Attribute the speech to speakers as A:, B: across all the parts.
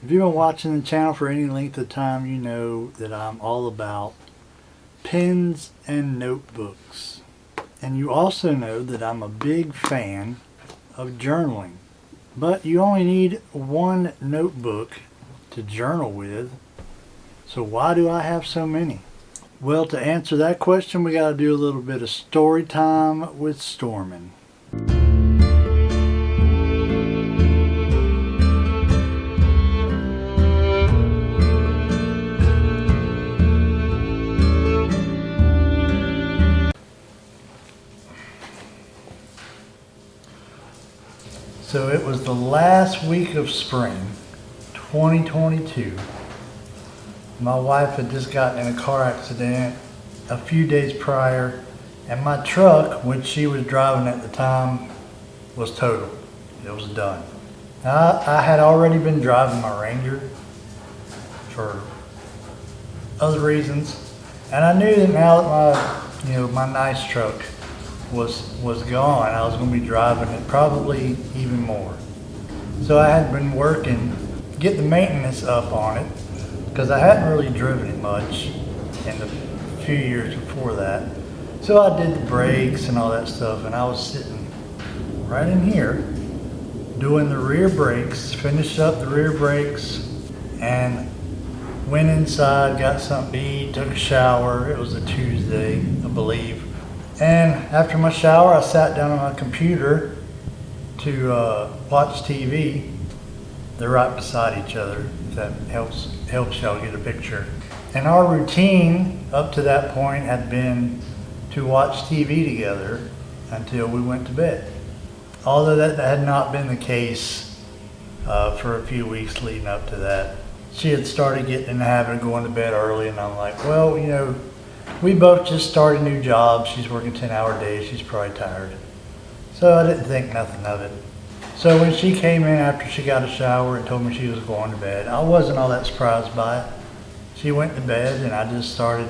A: If you've been watching the channel for any length of time, you know that I'm all about pens and notebooks. And you also know that I'm a big fan of journaling. But you only need one notebook to journal with. So why do I have so many? Well, to answer that question, we got to do a little bit of story time with Stormin. So it was the last week of spring, 2022. My wife had just gotten in a car accident a few days prior, and my truck, which she was driving at the time, was totaled. It was done. Now, I had already been driving my Ranger for other reasons, and I knew that now that my nice truck was gone, I was going to be driving it probably even more. So I had been working, get the maintenance up on it, because I hadn't really driven it much in the few years before that. So I did the brakes and all that stuff, and I was sitting right in here doing the rear brakes, finished up the rear brakes, and went inside, got something to eat, took a shower. It was a Tuesday, I believe. And after my shower, I sat down on my computer to watch TV. They're right beside each other, if that helps y'all get a picture. And our routine up to that point had been to watch TV together until we went to bed. Although that had not been the case for a few weeks leading up to that. She had started getting in the habit of going to bed early, and I'm like, well, we both just started new jobs. She's working 10-hour days. She's probably tired. So I didn't think nothing of it. So when she came in after she got a shower and told me she was going to bed, I wasn't all that surprised by it. She went to bed, and I just started,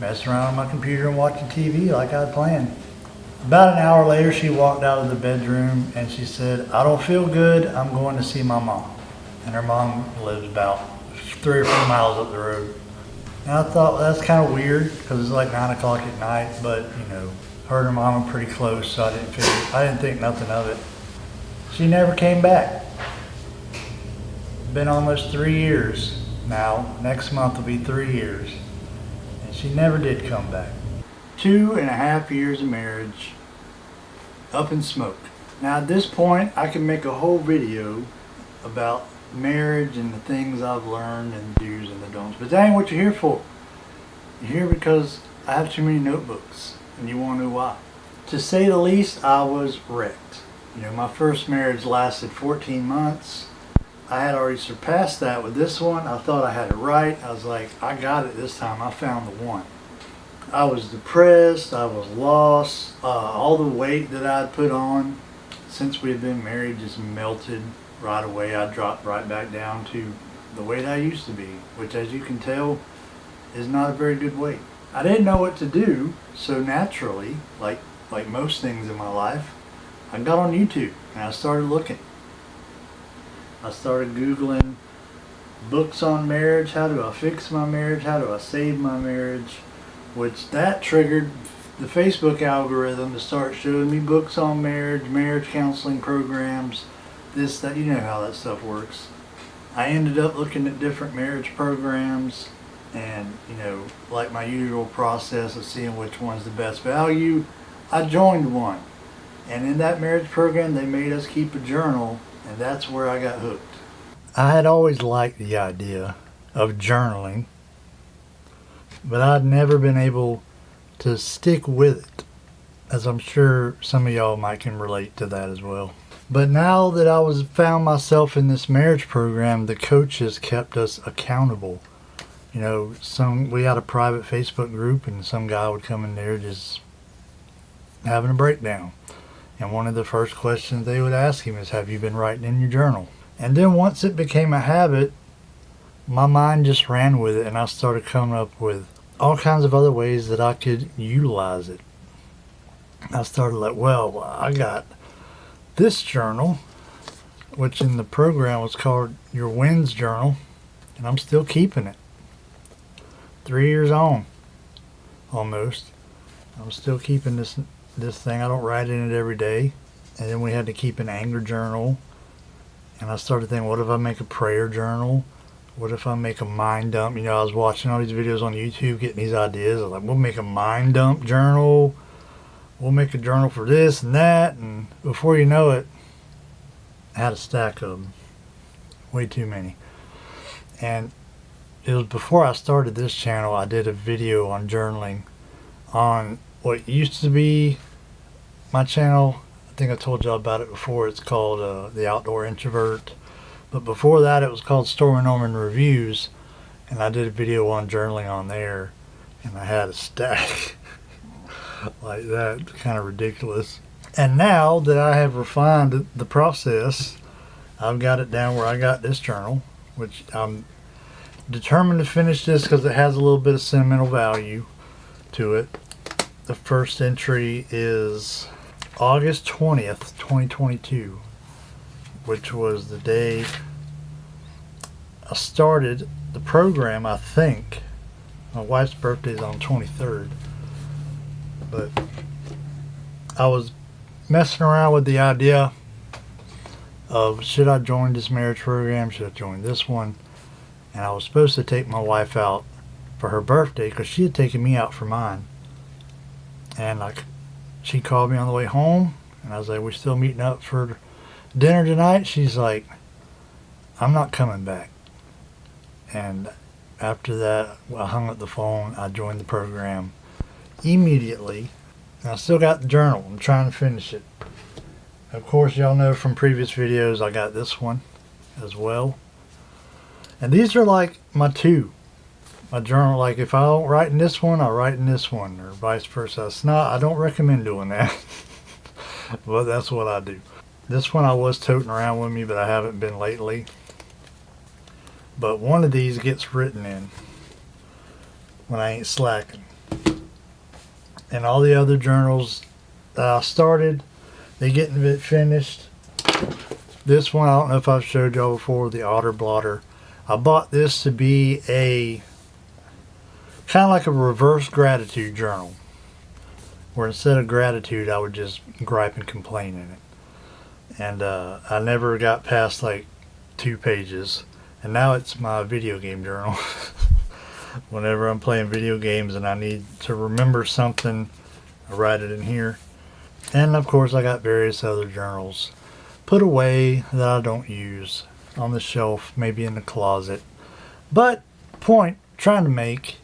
A: messing around on my computer and watching TV like I had planned. About an hour later, she walked out of the bedroom and she said, "I don't feel good. I'm going to see my mom." And her mom lives about 3 or 4 miles up the road. And I thought, well, that's kind of weird because it's like 9 o'clock at night, but her and her mom are pretty close, so I didn't think nothing of it. She never came back. It's been almost 3 years now. Next month will be 3 years. And she never did come back. 2.5 years of marriage, up in smoke. Now at this point, I can make a whole video about marriage and the things I've learned and the do's and the don'ts. But that ain't what you're here for. You're here because I have too many notebooks, and you want to know why. To say the least, I was wrecked. My first marriage lasted 14 months. I had already surpassed that with this one. I thought I had it right. I was like, I got it this time. I found the one. I was depressed. I was lost. All the weight that I'd put on since we had been married just melted right away. I dropped right back down to the weight I used to be, which, as you can tell, is not a very good weight. I didn't know what to do, so naturally, like most things in my life, I got on YouTube and I started looking. I started Googling books on marriage. How do I fix my marriage? How do I save my marriage? Which that triggered the Facebook algorithm to start showing me books on marriage counseling programs, this, that, how that stuff works. I ended up looking at different marriage programs and, like my usual process of seeing which one's the best value, I joined one. And in that marriage program, they made us keep a journal, and that's where I got hooked. I had always liked the idea of journaling, but I'd never been able to stick with it, as I'm sure some of y'all might can relate to that as well. But now that I found myself in this marriage program, the coaches kept us accountable. We had a private Facebook group, and some guy would come in there just having a breakdown. And one of the first questions they would ask him is, "Have you been writing in your journal?" And then once it became a habit, my mind just ran with it, and I started coming up with all kinds of other ways that I could utilize it. I started like, well, I got this journal which in the program was called Your Wins Journal, and I'm still keeping it. 3 years on, almost. I'm still keeping this thing. I don't write in it every day. And then we had to keep an anger journal. And I started thinking, what if I make a prayer journal? What if I make a mind dump? You know, I was watching all these videos on YouTube, getting these ideas. I was like, we'll make a mind dump journal. We'll make a journal for this and that. And before you know it, I had a stack of them. Way too many. And it was before I started this channel, I did a video on journaling on what used to be my channel. I think I told y'all about it before. It's called The Outdoor Introvert. But before that, it was called Storm and Norman Reviews. And I did a video on journaling on there. And I had a stack like that. Kind of ridiculous. And now that I have refined the process, I've got it down where I got this journal, which I'm determined to finish this because it has a little bit of sentimental value to it. The first entry is August 20th, 2022, which was the day I started the program, I think. My wife's birthday is on 23rd. But I was messing around with the idea of, should I join this marriage program? Should I join this one? And I was supposed to take my wife out for her birthday because she had taken me out for mine. And like, she called me on the way home, and I was like, "We still meeting up for dinner tonight?" She's like, "I'm not coming back." And after that, I hung up the phone. I joined the program immediately. And I still got the journal. I'm trying to finish it. Of course, y'all know from previous videos, I got this one as well. And these are like my journal. Like if I don't write in this one, I'll write in this one, or vice versa. It's not, I don't recommend doing that. But that's what I do. This one I was toting around with me, but I haven't been lately. But one of these gets written in when I ain't slacking. And all the other journals that I started, they get finished. This one, I don't know if I've showed y'all before, the Otter Blotter. I bought this to be a kind of like a reverse gratitude journal, where instead of gratitude, I would just gripe and complain in it. And I never got past like 2 pages. And now it's my video game journal. Whenever I'm playing video games and I need to remember something, I write it in here. And of course, I got various other journals put away that I don't use on the shelf, maybe in the closet. But point I'm trying to make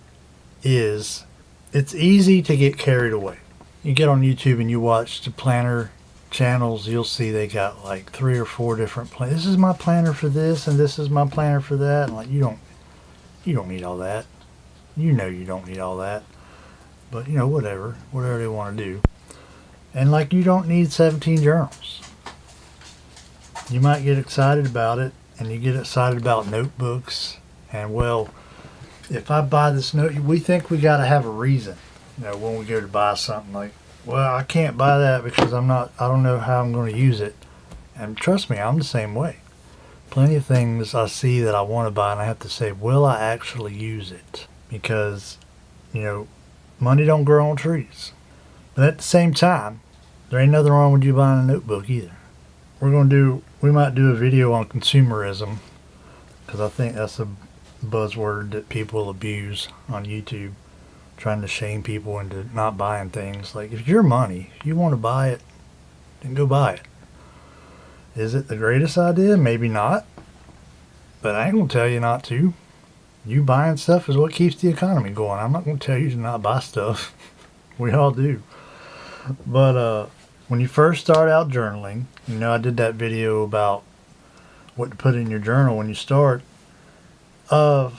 A: is, it's easy to get carried away. You get on YouTube and you watch the planner channels, you'll see they got like 3 or 4 different plans. This is my planner for this, and this is my planner for that. And like, you don't need all that. You know you don't need all that. But you know, whatever they want to do. And like, you don't need 17 journals. You might get excited about it, and you get excited about notebooks. And well, if I buy this note, we think we got to have a reason. You know, when we go to buy something, like, well, I can't buy that because I don't know how I'm going to use it. And trust me, I'm the same way. Plenty of things I see that I want to buy, and I have to say, will I actually use it? Because, you know, money don't grow on trees. But at the same time, there ain't nothing wrong with you buying a notebook either. We might do a video on consumerism, because I think that's a buzzword that people abuse on YouTube, trying to shame people into not buying things. Like, if your money, if you want to buy it, then go buy it. Is it the greatest idea? Maybe not. But I ain't going to tell you not to. You buying stuff is what keeps the economy going. I'm not going to tell you to not buy stuff. We all do. But when you first start out journaling, you know, I did that video about what to put in your journal when you start. You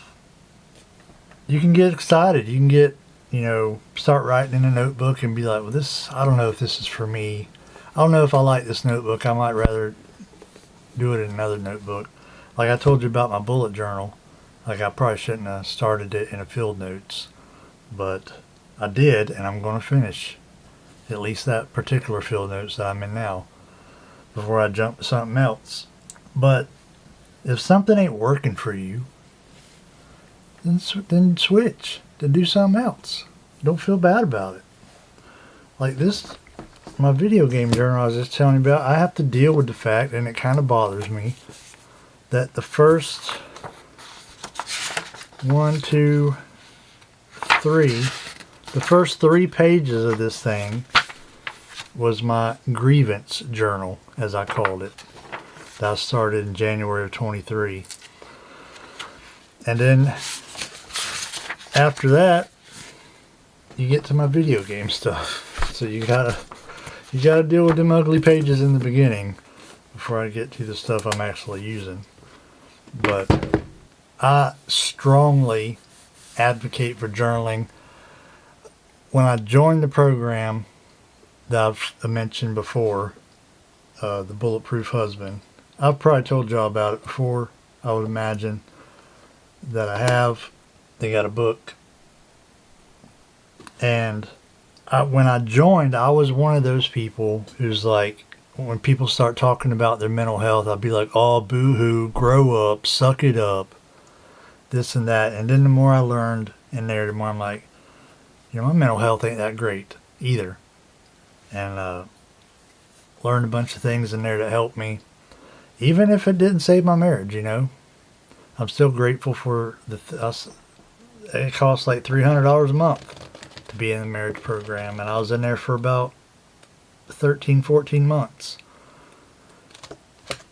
A: can get excited. You can get, you know, start writing in a notebook and be like, well, I don't know if this is for me. I don't know if I like this notebook. I might rather do it in another notebook. Like I told you about my bullet journal. Like, I probably shouldn't have started it in a field notes, but I did, and I'm going to finish at least that particular field notes that I'm in now before I jump to something else. But if something ain't working for you, then switch. Then do something else. Don't feel bad about it. Like this, my video game journal I was just telling you about, I have to deal with the fact, and it kind of bothers me, that the first 1, 2, 3, the first 3 pages of this thing was my grievance journal, as I called it. That I started in January of 23. And then after that, you get to my video game stuff. So you gotta deal with them ugly pages in the beginning before I get to the stuff I'm actually using. But I strongly advocate for journaling. When I joined the program that I've mentioned before, the Bulletproof Husband, I've probably told y'all about it before, I would imagine, that I have. They got a book. And when I joined, I was one of those people who's like, when people start talking about their mental health, I'd be like, oh, boo-hoo, grow up, suck it up, this and that. And then the more I learned in there, the more I'm like, you know, my mental health ain't that great either. And learned a bunch of things in there that helped me. Even if it didn't save my marriage, you know. I'm still grateful for it costs like $300 a month to be in the marriage program. And I was in there for about 13, 14 months.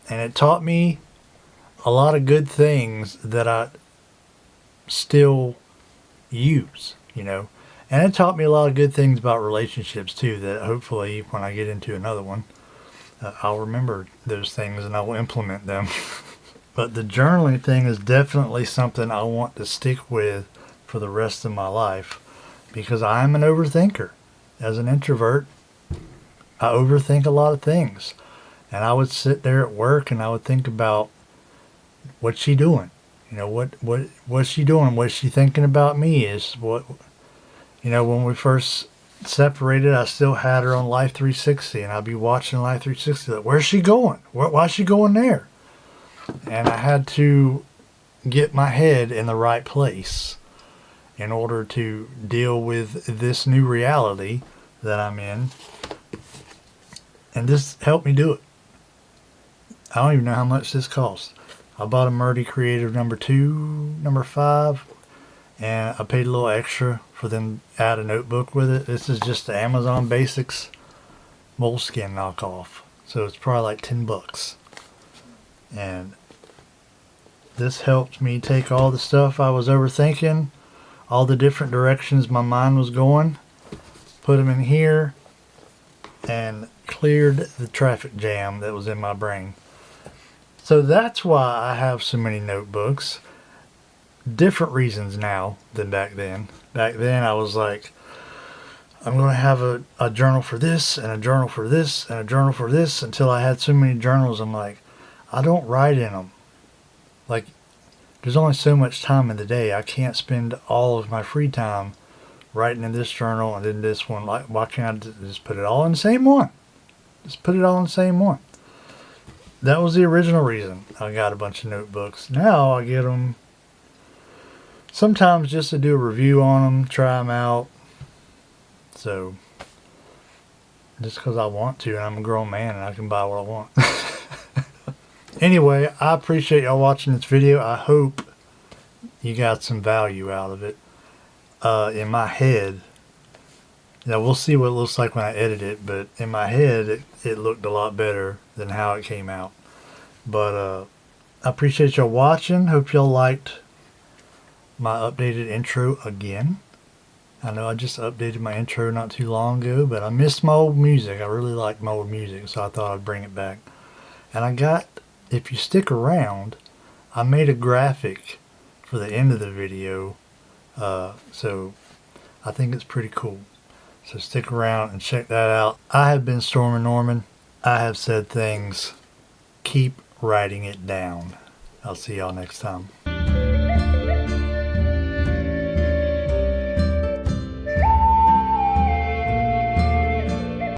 A: And it taught me a lot of good things that I still use, you know. And it taught me a lot of good things about relationships too, that hopefully when I get into another one, I'll remember those things and I will implement them. But the journaling thing is definitely something I want to stick with for the rest of my life, because I'm an overthinker. As an introvert, I overthink a lot of things. And I would sit there at work and I would think about, what's she doing? You know, what's she doing? What's she thinking about me? You know, when we first separated, I still had her on Life 360, and I'd be watching Life 360. Like, where's she going? Why's she going there? And I had to get my head in the right place in order to deal with this new reality that I'm in. And this helped me do it. I don't even know how much this cost. I bought a Murdy Creative number 5, and I paid a little extra for them to add a notebook with it. This is just the Amazon Basics moleskin knockoff. So it's probably like $10. And this helped me take all the stuff I was overthinking, all the different directions my mind was going, put them in here, and cleared the traffic jam that was in my brain. So that's why I have so many notebooks. Different reasons now than back then. Back then I was like, I'm going to have a journal for this, and a journal for this, and a journal for this, until I had so many journals. I'm like, I don't write in them. Like, there's only so much time in the day. I can't spend all of my free time writing in this journal and then this one. Like, why can't I just put it all in the same one? Just put it all in the same one. That was the original reason I got a bunch of notebooks. Now I get them sometimes just to do a review on them, try them out. So, just because I want to, and I'm a grown man and I can buy what I want. Anyway, I appreciate y'all watching this video. I hope you got some value out of it. In my head, now we'll see what it looks like when I edit it, but in my head it looked a lot better than how it came out. But I appreciate y'all watching. Hope y'all liked my updated intro again. I know I just updated my intro not too long ago, but I missed my old music. I really liked my old music, so I thought I'd bring it back. And if you stick around, I made a graphic for the end of the video, so I think it's pretty cool. So stick around and check that out. I have been Stormin' Norman. I have said things. Keep writing it down. I'll see y'all next time.